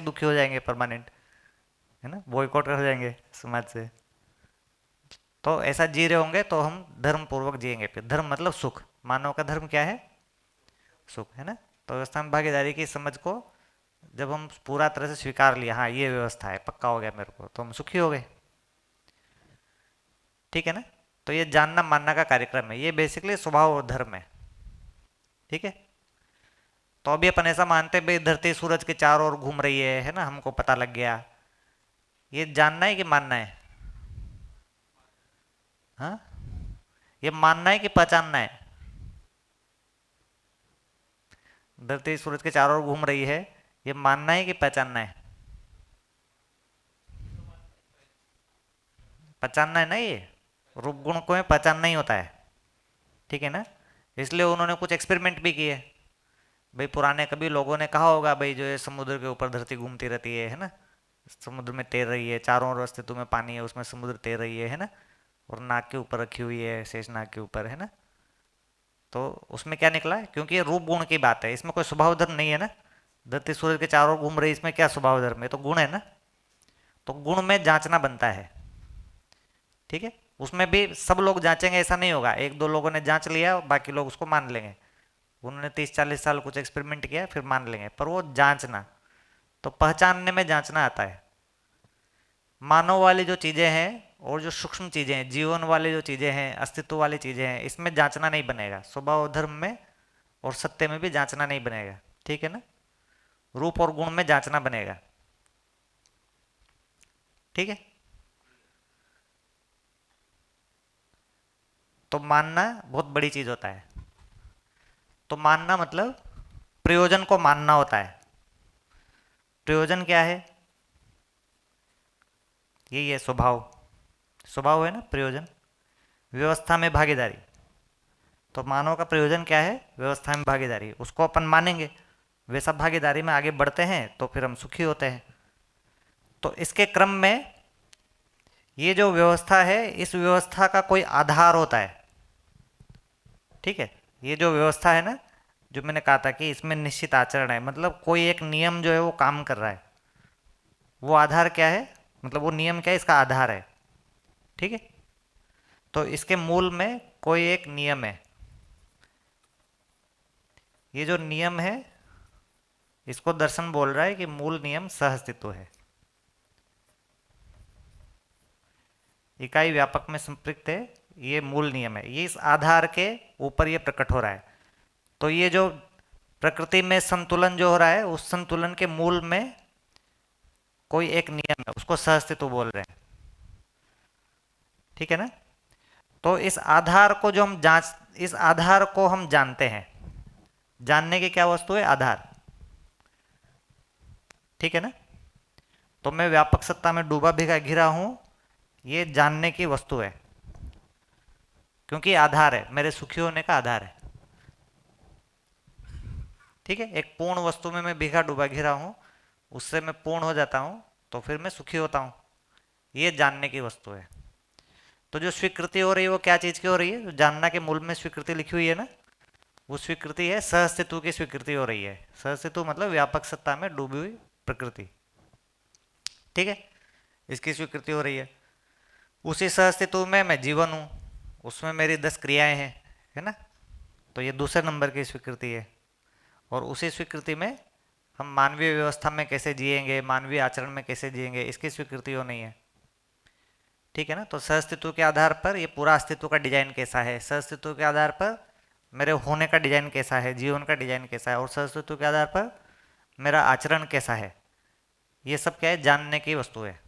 दुखी हो जाएंगे परमानेंट, है ना, बॉयकॉट कर जाएंगे समाज से। तो ऐसा जी रहे होंगे तो हम धर्म पूर्वक जिएंगे। फिर धर्म मतलब सुख, मानव का धर्म क्या है, सुख, है ना। तो व्यवस्था में भागीदारी की समझ को जब हम पूरा तरह से स्वीकार लिया, हाँ ये व्यवस्था है, पक्का हो गया मेरे को, तो हम सुखी हो गए। ठीक है ना। तो ये जानना मानना का कार्यक्रम है, ये बेसिकली स्वभाव और धर्म है। ठीक है। तो अभी अपन ऐसा मानते हैं भाई धरती सूरज के चारों ओर घूम रही है ना, हमको पता लग गया। ये जानना है कि मानना है? हाँ, ये मानना है कि पहचानना है? धरती सूरज के चारों ओर घूम रही है, ये मानना है कि पहचानना है? पहचानना है ना ये। रूप गुण को पहचानना ही होता है। ठीक है ना। इसलिए उन्होंने कुछ एक्सपेरिमेंट भी किए। भाई पुराने कभी लोगों ने कहा होगा भाई जो ये समुद्र के ऊपर धरती घूमती रहती है ना, समुद्र में तैर रही है, चारों ओर अस्तित्व में पानी है, उसमें समुद्र तैर रही है ना, और नाक के ऊपर रखी हुई है, शेष नाग के ऊपर, है ना। तो उसमें क्या निकला, क्योंकि ये रूप गुण की बात है, इसमें कोई स्वभाव धर्म नहीं है ना। धरती सूरज के चारों ओर घूम रही, इसमें क्या स्वभाव धर्म है, तो गुण है ना। तो गुण में जांचना बनता है। ठीक है। उसमें भी सब लोग जांचेंगे ऐसा नहीं होगा, एक दो लोगों ने जांच लिया बाकी लोग उसको मान लेंगे। उन्होंने 30-40 साल कुछ एक्सपेरिमेंट किया फिर मान लेंगे, पर वो जांचना, तो पहचानने में जांचना आता है। मानव वाली जो चीज़ें हैं और जो सूक्ष्म चीज़ें हैं, जीवन वाली जो चीज़ें हैं, अस्तित्व वाली चीज़ें हैं, इसमें जांचना नहीं बनेगा। स्वभाव धर्म में और सत्य में भी जांचना नहीं बनेगा। ठीक है ना। रूप और गुण में जांचना बनेगा। ठीक है। तो मानना बहुत बड़ी चीज़ होता है। तो मानना मतलब प्रयोजन को मानना होता है। प्रयोजन क्या है, यही है स्वभाव। स्वभाव है ना प्रयोजन। व्यवस्था में भागीदारी, तो मानव का प्रयोजन क्या है, व्यवस्था में भागीदारी, उसको अपन मानेंगे, वैसा भागीदारी में आगे बढ़ते हैं तो फिर हम सुखी होते हैं। तो इसके क्रम में ये जो व्यवस्था है, इस व्यवस्था का कोई आधार होता है। ठीक है। ये जो व्यवस्था है ना, जो मैंने कहा था कि इसमें निश्चित आचरण है, मतलब कोई एक नियम जो है वो काम कर रहा है, वो आधार क्या है, मतलब वो नियम क्या है, इसका आधार है। ठीक है। तो इसके मूल में कोई एक नियम है। ये जो नियम है, इसको दर्शन बोल रहा है कि मूल नियम सहअस्तित्व है। इकाई व्यापक में संपृक्त है, ये मूल नियम है, ये इस आधार के ऊपर ये प्रकट हो रहा है। तो ये जो प्रकृति में संतुलन जो हो रहा है, उस संतुलन के मूल में कोई एक नियम है, उसको सहअस्तित्व बोल रहे हैं। ठीक है ना। तो इस आधार को जो हम जांच, इस आधार को हम जानते हैं। जानने की क्या वस्तु है, आधार। ठीक है ना। तो मैं व्यापक सत्ता में डूबा भिगा घिरा हूं, ये जानने की वस्तु है, क्योंकि आधार है, मेरे सुखी होने का आधार है। ठीक है। एक पूर्ण वस्तु में मैं भीगा डूबा घिरा हूं, उससे मैं पूर्ण हो जाता हूं, तो फिर मैं सुखी होता हूं। ये जानने की वस्तु है। तो जो स्वीकृति हो रही है वो क्या चीज की हो रही है, जो जानना के मूल में स्वीकृति लिखी हुई है ना, वो स्वीकृति है सहअस्तित्व की स्वीकृति हो रही है। सहअस्तित्व मतलब व्यापक सत्ता में डूबी हुई प्रकृति। ठीक है। इसकी स्वीकृति हो रही है। उसी सहअस्तित्व में मैं जीवन हूँ, उसमें मेरी 10 क्रियाएं हैं, है ना। तो ये दूसरे नंबर की स्वीकृति है। और उसी स्वीकृति में हम मानवीय व्यवस्था में कैसे जिएंगे, मानवीय आचरण में कैसे जिएंगे, इसकी स्वीकृति हो नहीं है। ठीक है ना। तो सहअस्तित्व के आधार पर ये पूरा अस्तित्व का डिजाइन कैसा है, सहअस्तित्व के आधार पर मेरे होने का डिजाइन कैसा है, जीवन का डिजाइन कैसा है, और सहअस्तित्व के आधार पर मेरा आचरण कैसा है, ये सब क्या है, जानने की वस्तु है।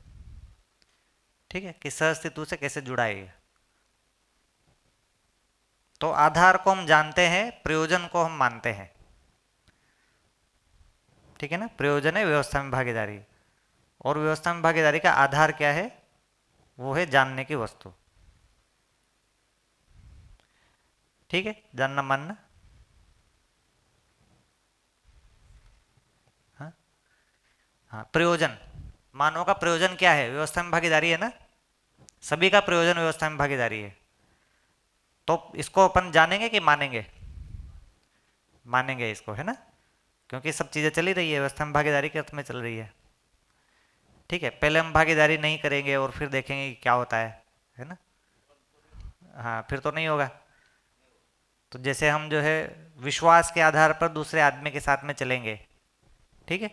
ठीक है। कि सहअस्तित्व से कैसे जुड़ा है ये। तो आधार को हम जानते हैं, प्रयोजन को हम मानते हैं। ठीक है ना। प्रयोजन है व्यवस्था में भागीदारी, और व्यवस्था में भागीदारी का आधार क्या है, वो है जानने की वस्तु। ठीक है। जानना मानना। हाँ। हाँ, प्रयोजन, मानव का प्रयोजन क्या है, व्यवस्था में भागीदारी है ना। सभी का प्रयोजन व्यवस्था में भागीदारी है। तो इसको अपन जानेंगे कि मानेंगे, मानेंगे इसको, है ना, क्योंकि सब चीजें चली रही है व्यवस्था में भागीदारी के अर्थ में चल रही है। ठीक है, पहले हम भागीदारी नहीं करेंगे और फिर देखेंगे कि क्या होता है ना। हाँ, फिर तो नहीं होगा। तो जैसे हम जो है विश्वास के आधार पर दूसरे आदमी के साथ में चलेंगे, ठीक है,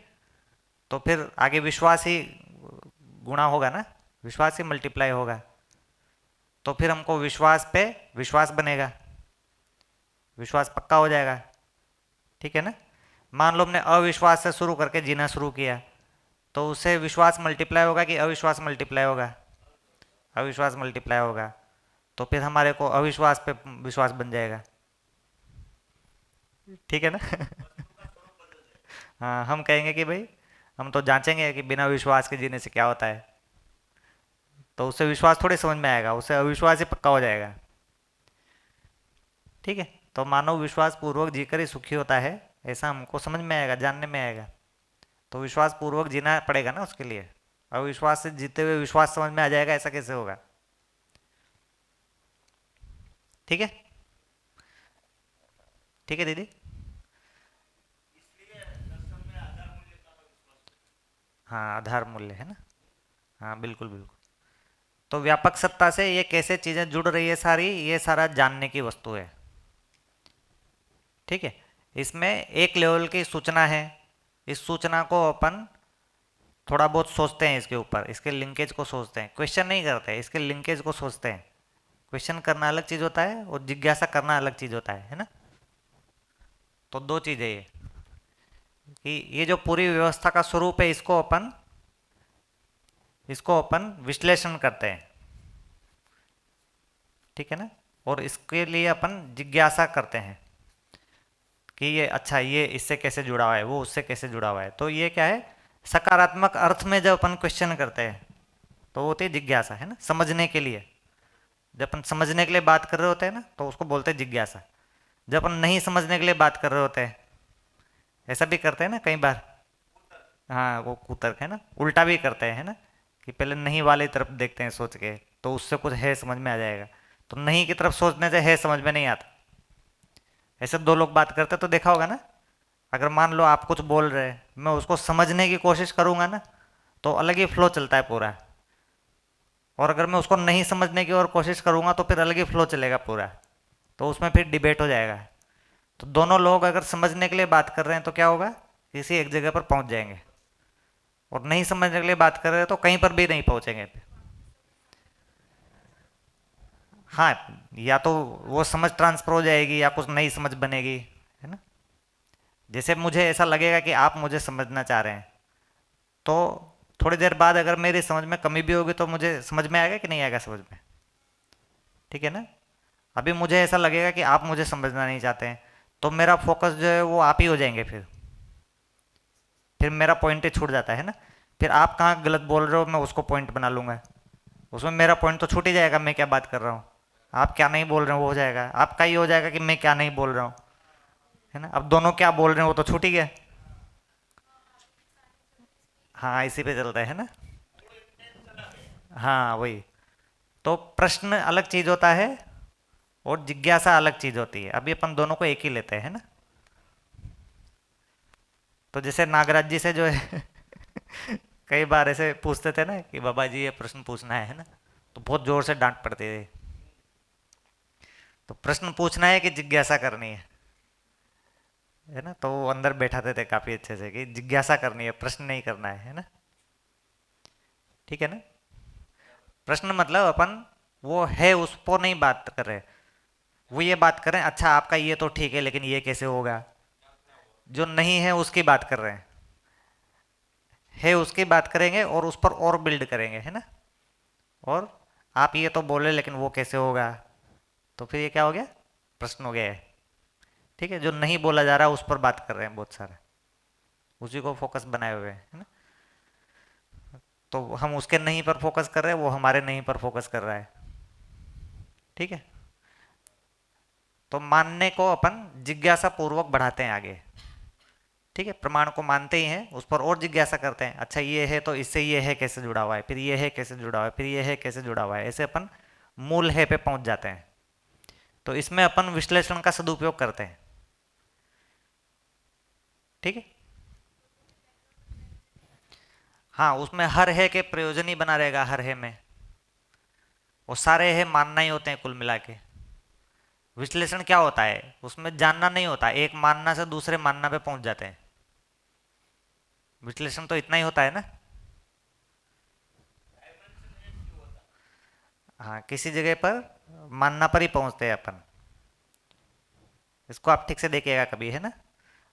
तो फिर आगे विश्वास ही गुणा होगा ना, विश्वास ही मल्टीप्लाई होगा। तो फिर हमको विश्वास पे विश्वास बनेगा, विश्वास पक्का हो जाएगा। ठीक है ना। मान लो हमने अविश्वास से शुरू करके जीना शुरू किया, तो उससे विश्वास मल्टीप्लाई होगा कि अविश्वास मल्टीप्लाई होगा? अविश्वास मल्टीप्लाई होगा। तो फिर हमारे को अविश्वास पे विश्वास बन जाएगा। ठीक है ना। हाँ, हम कहेंगे कि भाई हम तो जांचेंगे कि बिना विश्वास के जीने से क्या होता है, तो उससे विश्वास थोड़ी समझ में आएगा, उससे अविश्वास ही पक्का हो जाएगा। ठीक है। तो मानव विश्वास पूर्वक जीकर ही सुखी होता है, ऐसा हमको समझ में आएगा, जानने में आएगा। तो विश्वास पूर्वक जीना पड़ेगा ना उसके लिए। अविश्वास से जीते हुए विश्वास समझ में आ जाएगा, ऐसा कैसे होगा? ठीक है। ठीक है दीदी। हाँ, आधार मूल्य है ना। हाँ, बिल्कुल बिल्कुल। तो व्यापक सत्ता से ये कैसे चीजें जुड़ रही है सारी, ये सारा जानने की वस्तु है। ठीक है। इसमें एक लेवल की सूचना है, इस सूचना को अपन थोड़ा बहुत सोचते हैं, इसके ऊपर इसके लिंकेज को सोचते हैं, क्वेश्चन नहीं करते, इसके लिंकेज को सोचते हैं। क्वेश्चन करना अलग चीज होता है और जिज्ञासा करना अलग चीज होता है ना। तो दो चीजें ये, कि ये जो पूरी व्यवस्था का स्वरूप है, इसको अपन विश्लेषण करते हैं। ठीक है ना। और इसके लिए अपन जिज्ञासा करते हैं कि ये अच्छा, ये इससे कैसे जुड़ा हुआ है, वो उससे कैसे जुड़ा हुआ है। तो ये क्या है, सकारात्मक अर्थ में जब अपन क्वेश्चन करते हैं तो वो होती है जिज्ञासा, है ना, समझने के लिए। जब अपन समझने के लिए बात कर रहे होते हैं ना, तो उसको बोलते हैं जिज्ञासा। जब अपन नहीं समझने के लिए बात कर रहे होते हैं, ऐसा भी करते हैं ना कई बार। हाँ, वो कुतर्क है ना, उल्टा भी करते हैं, है ना, कि पहले नहीं वाले तरफ देखते हैं सोच के, तो उससे कुछ है समझ में आ जाएगा। तो नहीं की तरफ सोचने से है समझ में नहीं आता। ऐसे दो लोग बात करते तो देखा होगा ना। अगर मान लो आप कुछ बोल रहे हैं, मैं उसको समझने की कोशिश करूंगा ना, तो अलग ही फ्लो चलता है पूरा। और अगर मैं उसको नहीं समझने की और कोशिश करूंगा तो फिर अलग ही फ्लो चलेगा पूरा। तो उसमें फिर डिबेट हो जाएगा। तो दोनों लोग अगर समझने के लिए बात कर रहे हैं तो क्या होगा, किसी एक जगह पर पहुंच जाएंगे। और नहीं समझने के लिए बात कर रहे हैं तो कहीं पर भी नहीं पहुंचेंगे। हाँ, या तो वो समझ ट्रांसफर हो जाएगी या कुछ नई समझ बनेगी, है ना। जैसे मुझे ऐसा लगेगा कि आप मुझे समझना चाह रहे हैं, तो थोड़ी देर बाद अगर मेरी समझ में कमी भी होगी तो मुझे समझ में आएगा कि नहीं आएगा समझ में। ठीक है ना। अभी मुझे ऐसा लगेगा कि आप मुझे समझना नहीं चाहते हैं, तो मेरा फोकस जो है वो आप ही हो जाएंगे। फिर मेरा पॉइंट ही छूट जाता है ना। फिर आप कहाँ गलत बोल रहे हो मैं उसको पॉइंट बना लूंगा, उसमें मेरा पॉइंट तो छूट ही जाएगा, मैं क्या बात कर रहा हूँ। आप क्या नहीं बोल रहे हो वो हो जाएगा, आपका ये हो जाएगा कि मैं क्या नहीं बोल रहा हूँ, है ना। अब दोनों क्या बोल रहे हैं वो तो छूट ही गया। हाँ, इसी पे चलता है ना। हाँ, वही। तो प्रश्न अलग चीज होता है और जिज्ञासा अलग चीज होती है। अभी अपन दोनों को एक ही लेते हैं ना। तो जैसे नागराज जी से जो है कई बार ऐसे पूछते थे ना कि बाबा जी ये प्रश्न पूछना है ना, तो बहुत जोर से डांट पड़ती थी। तो प्रश्न पूछना है कि जिज्ञासा करनी है ना। तो वो अंदर बैठाते थे काफी अच्छे से कि जिज्ञासा करनी है, प्रश्न नहीं करना है ना। ठीक है ना। प्रश्न मतलब अपन वो है उस पर नहीं बात कर रहे, वो ये बात कर रहे हैं अच्छा आपका ये तो ठीक है लेकिन ये कैसे होगा। जो नहीं है उसकी बात कर रहे हैं, है उसकी बात करेंगे और उस पर और बिल्ड करेंगे, है ना। और आप ये तो बोले लेकिन वो कैसे होगा, तो फिर ये क्या हो गया, प्रश्न हो गया है। ठीक है। जो नहीं बोला जा रहा है उस पर बात कर रहे हैं बहुत सारा, उसी को फोकस बनाए हुए हैं, है ना। तो हम उसके नहीं पर फोकस कर रहे हैं, वो हमारे नहीं पर फोकस कर रहा है। ठीक है। तो मानने को अपन जिज्ञासा पूर्वक बढ़ाते हैं आगे। ठीक है। प्रमाण को मानते ही हैं, उस पर और जिज्ञासा करते हैं, अच्छा ये है तो इससे ये है कैसे जुड़ा हुआ है, फिर ये है कैसे जुड़ा हुआ है, फिर ये है कैसे जुड़ा हुआ है, ऐसे अपन मूल है पे पहुंच जाते हैं। तो इसमें अपन विश्लेषण का सदुपयोग करते हैं। ठीक है। हाँ, उसमें हर है के प्रयोजन ही बना रहेगा, हर है में। वो सारे है मानना ही होते हैं कुल मिला के। विश्लेषण क्या होता है, उसमें जानना नहीं होता, एक मानना से दूसरे मानना पे पहुंच जाते हैं। विश्लेषण तो इतना ही होता है ना। हाँ, किसी जगह पर मानना पर ही पहुंचते हैं अपन। इसको आप ठीक से देखिएगा कभी, है ना।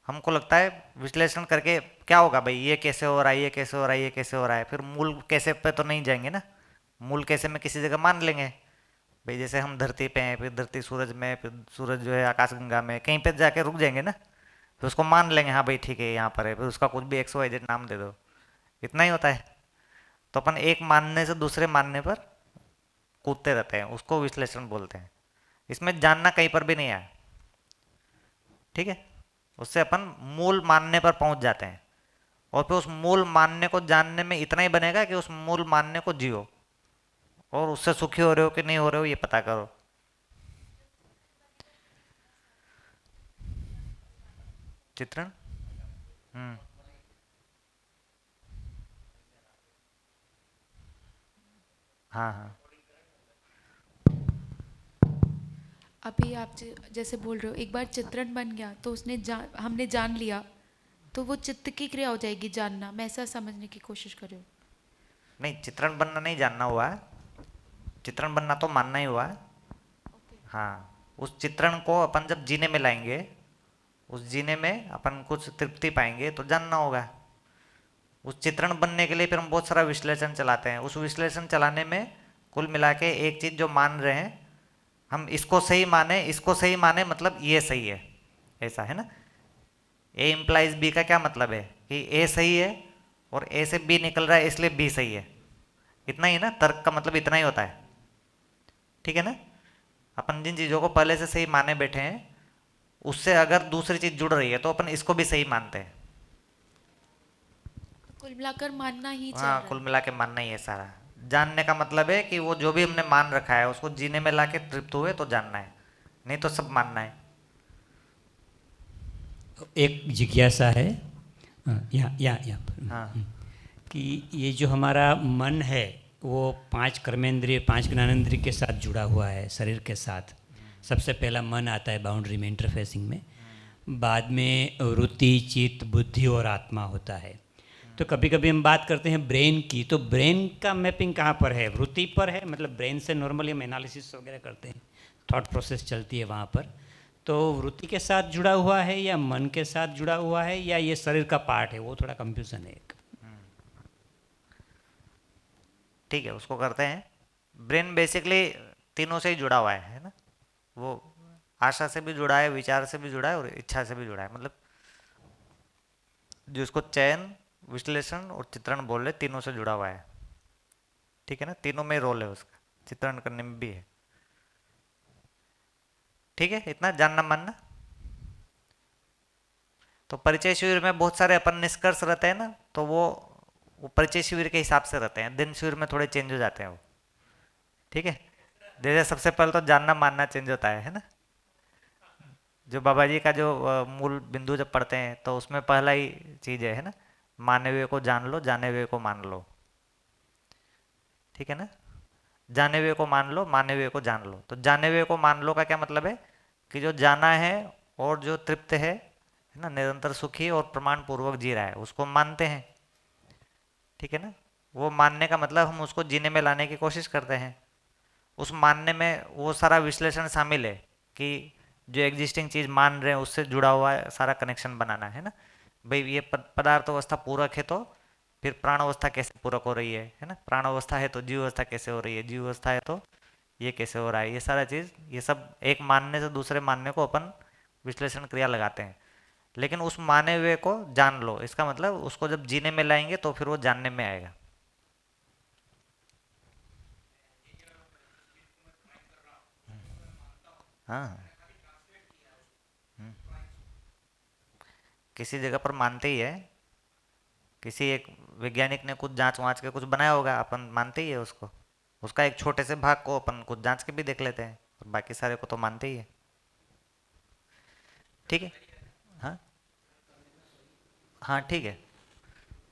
हमको लगता है विश्लेषण करके क्या होगा भाई, ये कैसे हो रहा है, ये कैसे हो रहा है, ये कैसे हो रहा है, फिर मूल कैसे पे तो नहीं जाएंगे ना। मूल कैसे में किसी जगह मान लेंगे भाई, जैसे हम धरती पे हैं, फिर धरती सूरज में, फिर सूरज जो है आकाशगंगा में, कहीं पे जाके रुक जाएंगे ना। फिर उसको मान लेंगे, हाँ भाई ठीक है यहाँ पर है, फिर उसका कुछ भी एक्स वाई जेड नाम दे दो। इतना ही होता है। तो अपन एक मानने से दूसरे मानने पर कूदते रहते हैं, उसको विश्लेषण बोलते हैं। इसमें जानना कहीं पर भी नहीं है, ठीक है। उससे अपन मूल मानने पर पहुंच जाते हैं, और फिर उस मूल मानने को जानने में इतना ही बनेगा कि उस मूल मानने को जियो, और उससे सुखी हो रहे हो कि नहीं हो रहे हो ये पता करो। चित्रण। हम्म। हाँ हाँ। अभी आप जैसे बोल रहे हो, एक बार चित्रण बन गया तो हमने जान लिया, तो वो चित्त की क्रिया हो जाएगी जानना। मैं ऐसा समझने की कोशिश कर रही हूँ। नहीं, चित्रण बनना नहीं जानना हुआ है। चित्रण बनना तो मानना ही हुआ है। ओके। हाँ, उस चित्रण को अपन जब जीने में लाएंगे, उस जीने में अपन कुछ तृप्ति पाएंगे तो जानना होगा। उस चित्रण बनने के लिए फिर हम बहुत सारा विश्लेषण चलाते हैं, उस विश्लेषण चलाने में कुल मिला के एक चीज़ जो मान रहे हैं, हम इसको सही माने, इसको सही माने मतलब ये सही है, ऐसा है ना। ए इम्प्लाइज बी का क्या मतलब है कि ए सही है, और ए से बी निकल रहा है इसलिए बी सही है। इतना ही ना, तर्क का मतलब इतना ही होता है, ठीक है ना। अपन जिन चीज़ों को पहले से सही माने बैठे हैं, उससे अगर दूसरी चीज़ जुड़ रही है तो अपन इसको भी सही मानते हैं। कुल मिलाकर मानना ही चल हाँ, रहा कुल है। मिला के मानना ही है सारा। जानने का मतलब है कि वो जो भी हमने मान रखा है उसको जीने में ला के तृप्त हुए तो जानना है, नहीं तो सब मानना है। एक जिज्ञासा है। यहाँ पर हाँ। कि ये जो हमारा मन है वो पांच कर्मेंद्रिय, पांच ज्ञानेंद्रिय के साथ जुड़ा हुआ है, शरीर के साथ। सबसे पहला मन आता है बाउंड्री में, इंटरफेसिंग में। बाद में वृत्ति, चित्त, बुद्धि और आत्मा होता है। तो कभी कभी हम बात करते हैं ब्रेन की, तो ब्रेन का मैपिंग कहाँ पर है? वृत्ति पर है, मतलब ब्रेन से नॉर्मली हम एनालिसिस वगैरह करते हैं, थॉट प्रोसेस चलती है वहाँ पर। तो वृत्ति के साथ जुड़ा हुआ है या मन के साथ जुड़ा हुआ है, या ये शरीर का पार्ट है? वो थोड़ा कंफ्यूजन है एक। ठीक है, उसको करते हैं। ब्रेन बेसिकली तीनों से ही जुड़ा हुआ है ना। वो आशा से भी जुड़ा है, विचार से भी जुड़ा है, और इच्छा से भी जुड़ा है। मतलब जो इसको चयन, विश्लेषण और चित्रण बोल रहे, तीनों से जुड़ा हुआ है, ठीक है ना। तीनों में रोल है उसका, चित्रण करने में भी है। ठीक है, इतना जानना मानना। तो परिचय शिविर में बहुत सारे अपन निष्कर्ष रहते हैं ना, तो वो परिचय शिविर के हिसाब से रहते हैं, दिन शिविर में थोड़े चेंज हो जाते हैं वो। ठीक है। जैसे सबसे पहले तो जानना मानना चेंज होता है ना। जो बाबा जी का जो मूल बिंदु जब पढ़ते हैं तो उसमें पहला ही चीज है ना, माने हुए को जान लो, जाने हुए को मान लो। ठीक है ना। जाने हुए को मान लो, माने हुए को जान लो। तो जाने हुए को मान लो का क्या मतलब है कि जो जाना है और जो तृप्त है ना, निरंतर सुखी और प्रमाण पूर्वक जी रहा है, उसको मानते हैं। ठीक है ना। वो मानने का मतलब हम उसको जीने में लाने की कोशिश करते हैं। उस मानने में वो सारा विश्लेषण शामिल है कि जो एग्जिस्टिंग चीज़ मान रहे हैं उससे जुड़ा हुआ है, सारा कनेक्शन बनाना है ना। भाई ये पदार्थ अवस्था पूरक है, तो फिर प्राण अवस्था कैसे पूरक हो रही है ना। प्राण अवस्था है तो जीव अवस्था कैसे हो रही है, जीव अवस्था है तो ये कैसे हो रहा है। ये सारा चीज़, ये सब एक मानने से दूसरे मानने को अपन विश्लेषण क्रिया लगाते हैं। लेकिन उस माने हुए को जान लो, इसका मतलब उसको जब जीने में लाएंगे तो फिर वो जानने में आएगा। हाँ। किसी जगह पर मानते ही है, किसी एक वैज्ञानिक ने कुछ जांच वाँच के कुछ बनाया होगा, अपन मानते ही है उसको। उसका एक छोटे से भाग को अपन कुछ जांच के भी देख लेते हैं, और बाकी सारे को तो मानते ही है। ठीक है। हाँ। हाँ ठीक है।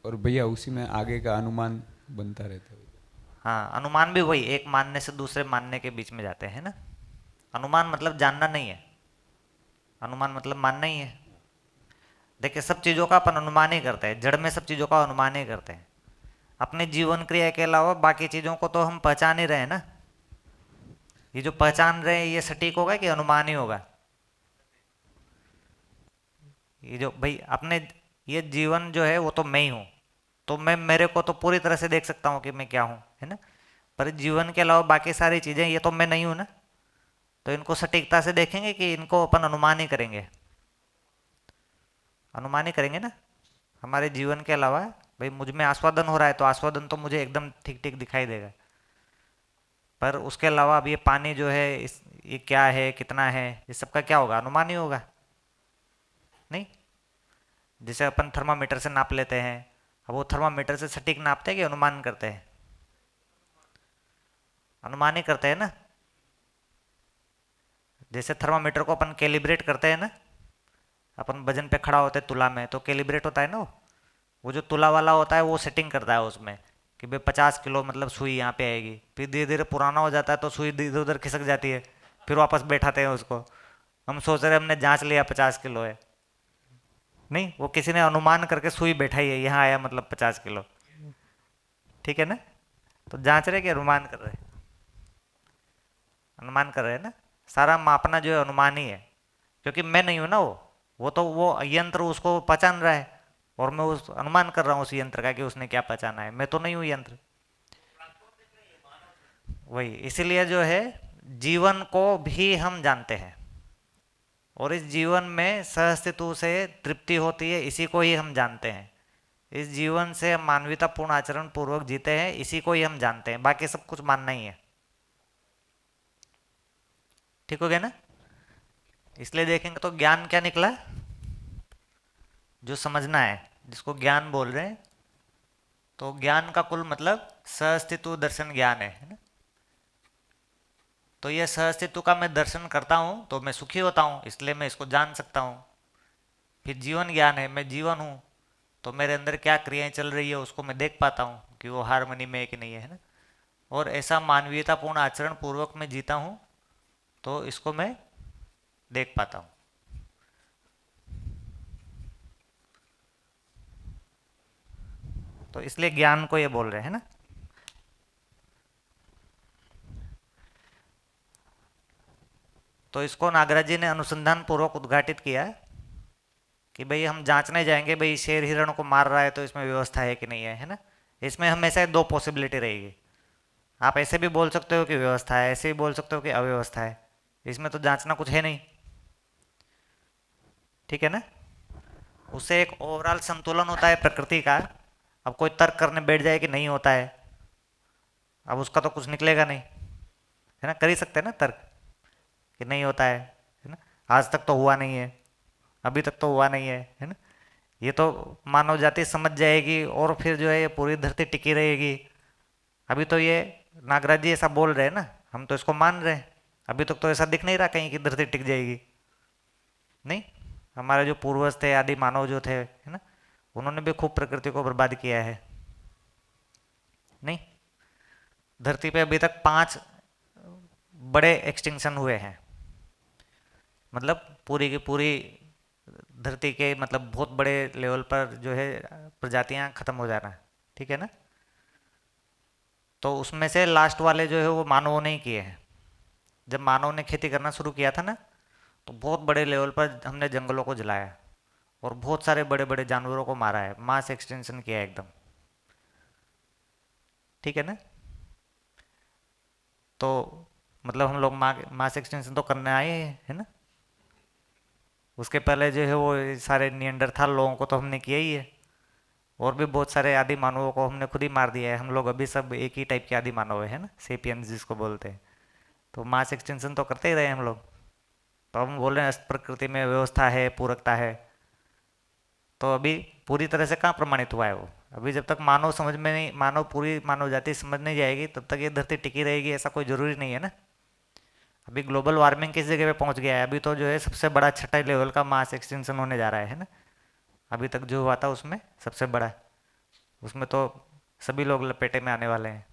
और भैया उसी में आगे का अनुमान बनता रहता है। हाँ, अनुमान भी वही एक मानने से दूसरे मानने के बीच में जाते हैं ना। अनुमान मतलब जानना नहीं है, अनुमान मतलब मानना ही है। देखिए सब चीज़ों का अपन अनुमान ही करते हैं, जड़ में सब चीज़ों का अनुमान ही करते हैं। अपने जीवन क्रिया के अलावा बाकी चीज़ों को तो हम पहचान ही रहे हैं ना। ये जो पहचान रहे हैं ये सटीक होगा कि अनुमान ही होगा? ये जो भाई अपने ये जीवन जो है वो तो मैं ही हूँ, तो मैं मेरे को तो पूरी तरह से देख सकता हूँ कि मैं क्या हूँ, है ना। पर जीवन के अलावा बाकी सारी चीज़ें ये तो मैं नहीं हूँ ना, तो इनको सटीकता से देखेंगे कि इनको अपन अनुमान ही करेंगे? अनुमान ही करेंगे ना। हमारे जीवन के अलावा भाई मुझ में आस्वादन हो रहा है तो आस्वादन तो मुझे एकदम ठीक ठीक दिखाई देगा, पर उसके अलावा अब ये पानी जो है ये क्या है कितना है ये सबका क्या होगा? अनुमान ही होगा नहीं। जैसे अपन थर्मामीटर से नाप लेते हैं, अब वो थर्मामीटर से सटीक नापते हैं कि अनुमान करते हैं? अनुमान ही करते हैं ना। जैसे थर्मामीटर को अपन कैलिब्रेट करते हैं ना, अपन वजन पे खड़ा होते हैं तुला में तो कैलिब्रेट होता है ना। वो जो तुला वाला होता है वो सेटिंग करता है उसमें कि भाई 50 किलो मतलब सुई यहाँ पे आएगी, फिर धीरे धीरे पुराना हो जाता है तो सुई इधर उधर खिसक जाती है, फिर वापस बैठाते हैं उसको। हम सोच रहे हमने जांच लिया 50 किलो है, नहीं वो किसी ने अनुमान करके सुई बैठाई है, यहाँ आया मतलब 50 किलो। ठीक है ना। तो जांच रहे कि अनुमान कर रहे? अनुमान कर रहे हैं ना। सारा मापना जो है अनुमान ही है, क्योंकि मैं नहीं हूं ना वो तो वो यंत्र उसको पहचान रहा है और मैं उस अनुमान कर रहा हूँ उस यंत्र का कि उसने क्या पहचाना है। मैं तो नहीं हूँ यंत्र। वही इसीलिए जो है जीवन को भी हम जानते हैं और इस जीवन में सहअस्तित्व से तृप्ति होती है, इसी को ही हम जानते हैं। इस जीवन से हम मानवीयतापूर्ण आचरण पूर्वक जीते हैं, इसी को ही हम जानते हैं, बाकी सब कुछ मानना ही है। ठीक हो गया ना। इसलिए देखेंगे तो ज्ञान क्या निकला, जो समझना है जिसको ज्ञान बोल रहे हैं, तो ज्ञान का कुल मतलब सहअस्तित्व दर्शन ज्ञान है ना। तो ये सहअस्तित्व का मैं दर्शन करता हूँ तो मैं सुखी होता हूँ, इसलिए मैं इसको जान सकता हूँ। फिर जीवन ज्ञान है, मैं जीवन हूँ तो मेरे अंदर क्या क्रियाएं चल रही है उसको मैं देख पाता हूँ कि वो हारमोनी में है कि नहीं है ना। और ऐसा मानवीयतापूर्ण आचरण पूर्वक मैं जीता हूँ तो इसको मैं देख पाता हूँ। तो इसलिए ज्ञान को ये बोल रहे हैं ना। तो इसको नागराज जी ने अनुसंधान पूर्वक उद्घाटित किया कि भाई हम जांचने जाएंगे भाई शेर हिरण को मार रहा है तो इसमें व्यवस्था है कि नहीं है ना। इसमें हमेशा दो पॉसिबिलिटी रहेगी। आप ऐसे भी बोल सकते हो कि व्यवस्था है, ऐसे भी बोल सकते हो कि अव्यवस्था है, इसमें तो जांचना कुछ है नहीं। ठीक है ना। उससे एक ओवरऑल संतुलन होता है प्रकृति का। अब कोई तर्क करने बैठ जाए कि नहीं होता है, अब उसका तो कुछ निकलेगा नहीं, है ना। कर ही सकते हैं ना तर्क कि नहीं होता है ना। आज तक तो हुआ नहीं है, अभी तक तो हुआ नहीं है ना। ये तो मानव जाति समझ जाएगी और फिर जो है ये पूरी धरती टिकी रहेगी। अभी तो ये नागराज जी ऐसा बोल रहे हैं ना, हम तो इसको मान रहे हैं। अभी तक तो ऐसा दिख नहीं रहा कहीं कि धरती टिक जाएगी। नहीं, हमारे जो पूर्वज थे, आदि मानव जो थे, है ना, उन्होंने भी खूब प्रकृति को बर्बाद किया है। नहीं, धरती पे अभी तक 5 बड़े एक्सटिंक्शन हुए हैं, मतलब पूरी की पूरी धरती के मतलब बहुत बड़े लेवल पर जो है प्रजातियां खत्म हो जाना। ठीक है ना। तो उसमें से लास्ट वाले जो है वो मानवों ने ही किए हैं। जब मानव ने खेती करना शुरू किया था ना, तो बहुत बड़े लेवल पर हमने जंगलों को जलाया और बहुत सारे बड़े बड़े जानवरों को मारा है, मास एक्सटेंशन किया है एकदम। ठीक है ना। तो मतलब हम लोग मास एक्सटेंशन तो करने आए हैं, है ना। उसके पहले जो है वो सारे नियंडरथाल लोगों को तो हमने किया ही है, और भी बहुत सारे आदि मानवों को हमने खुद ही मार दिया है। हम लोग अभी सब एक ही टाइप के आदि मानव है ना, सेपियंस जिसको बोलते हैं। तो मास एक्सटेंशन तो करते ही रहे हम लोग। तो हम बोल रहे हैं प्रकृति में व्यवस्था है, पूरकता है, तो अभी पूरी तरह से कहाँ प्रमाणित हुआ है वो। अभी जब तक मानव समझ में नहीं, पूरी मानव जाति समझ नहीं जाएगी तब तक ये धरती टिकी रहेगी ऐसा कोई ज़रूरी नहीं है ना। अभी ग्लोबल वार्मिंग किस जगह पे पहुंच गया है, अभी तो जो है सबसे बड़ा छठे लेवल का मास एक्सटेंशन होने जा रहा है ना। अभी तक जो हुआ था उसमें सबसे बड़ा। उसमें तो सभी लोग लपेटे में आने वाले हैं।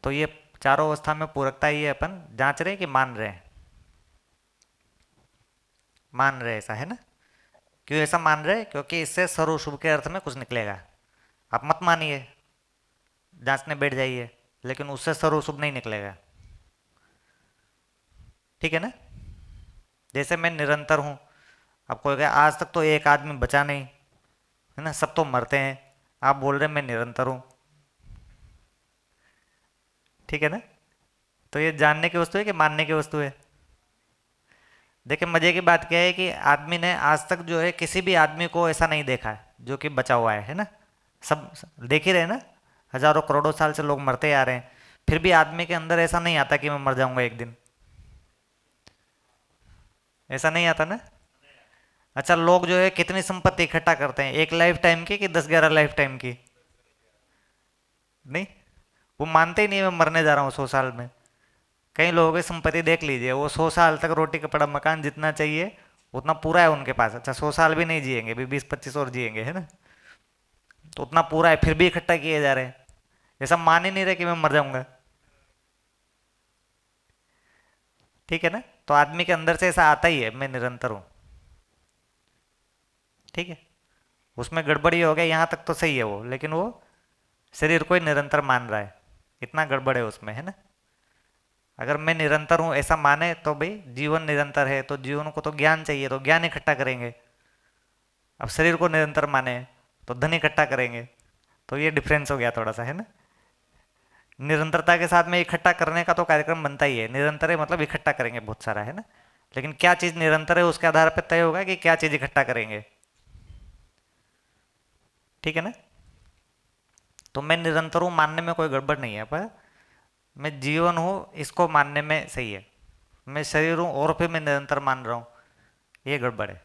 तो ये चारों अवस्था में पूरकता ही है, अपन जांच रहे हैं कि मान रहे हैं, मान रहे हैं, ऐसा है ना। क्यों ऐसा मान रहे हैं? क्योंकि इससे सर्व शुभ के अर्थ में कुछ निकलेगा। आप मत मानिए, जांचने बैठ जाइए, लेकिन उससे सर्व शुभ नहीं निकलेगा। ठीक है ना। जैसे मैं निरंतर हूं, आपको कहा आज तक तो एक आदमी बचा नहीं, है ना, सब तो मरते हैं, आप बोल रहे हैं मैं निरंतर हूं। ठीक है ना। तो ये जानने की वस्तु है कि मानने की वस्तु है? देखिए मजे की बात क्या है कि आदमी ने आज तक जो है किसी भी आदमी को ऐसा नहीं देखा है जो कि बचा हुआ है ना। सब देख ही रहे ना, हजारों करोड़ों साल से लोग मरते आ रहे हैं, फिर भी आदमी के अंदर ऐसा नहीं आता कि मैं मर जाऊंगा एक दिन। ऐसा नहीं आता ना। अच्छा, लोग जो है कितनी संपत्ति इकट्ठा करते हैं, एक लाइफ टाइम की कि 10-11 लाइफ टाइम की? नहीं, वो मानते ही नहीं मैं मरने जा रहा हूँ 100 साल में। कई लोगों की संपत्ति देख लीजिए, वो 100 साल तक रोटी कपड़ा मकान जितना चाहिए उतना पूरा है उनके पास। अच्छा 100 साल भी नहीं जिएंगे, भी 20-25 और जिएंगे, है ना, तो उतना पूरा है, फिर भी इकट्ठा किए जा रहे हैं। ऐसा मान ही नहीं रहे कि मैं मर जाऊंगा। ठीक है ना। तो आदमी के अंदर से ऐसा आता ही है, मैं निरंतर हूं। ठीक है, उसमें गड़बड़ी हो गया, यहां तक तो सही है वो, लेकिन वो शरीर को ही निरंतर मान रहा है, इतना गड़बड़ है उसमें, है ना। अगर मैं निरंतर हूं ऐसा माने तो भाई जीवन निरंतर है, तो जीवन को तो ज्ञान चाहिए, तो ज्ञान इकट्ठा करेंगे। अब शरीर को निरंतर माने तो धन इकट्ठा करेंगे। तो ये डिफरेंस हो गया थोड़ा सा, है ना। निरंतरता के साथ में इकट्ठा करने का तो कार्यक्रम बनता ही है, निरंतर है मतलब इकट्ठा करेंगे बहुत सारा, है ना। लेकिन क्या चीज निरंतर है उसके आधार पर तय होगा कि क्या चीज इकट्ठा करेंगे। ठीक है ना। तो मैं निरंतर हूं मानने में कोई गड़बड़ नहीं है, पर मैं जीवन हूं इसको मानने में सही है। मैं शरीर हूं और फिर मैं निरंतर मान रहा हूं, ये गड़बड़ है।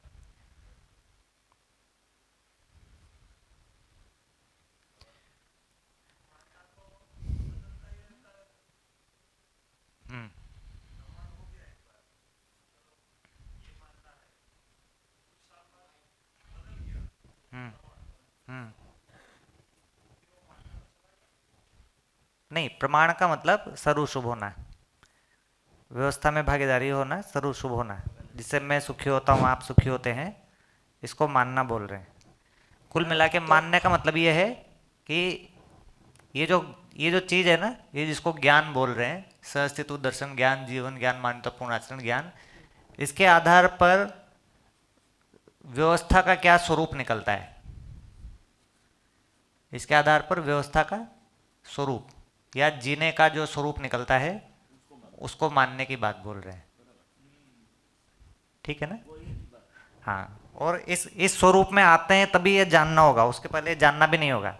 हम्म हम्म हम्म नहीं, प्रमाण का मतलब सर्व शुभ होना, व्यवस्था में भागीदारी होना, सर्व शुभ होना, जिससे मैं सुखी होता हूँ आप सुखी होते हैं, इसको मानना बोल रहे हैं। कुल मिला के मानने का मतलब ये है कि ये जो चीज़ है ना, ये जिसको ज्ञान बोल रहे हैं, सहअस्तित्व दर्शन ज्ञान, जीवन ज्ञान, मान्यतापूर्ण आचरण ज्ञान, इसके आधार पर व्यवस्था का क्या स्वरूप निकलता है, इसके आधार पर व्यवस्था का स्वरूप या जीने का जो स्वरूप निकलता है उसको मानने की बात बोल रहे हैं। ठीक है ना। हाँ, और इस स्वरूप में आते हैं तभी ये जानना होगा, उसके पहले जानना भी नहीं होगा।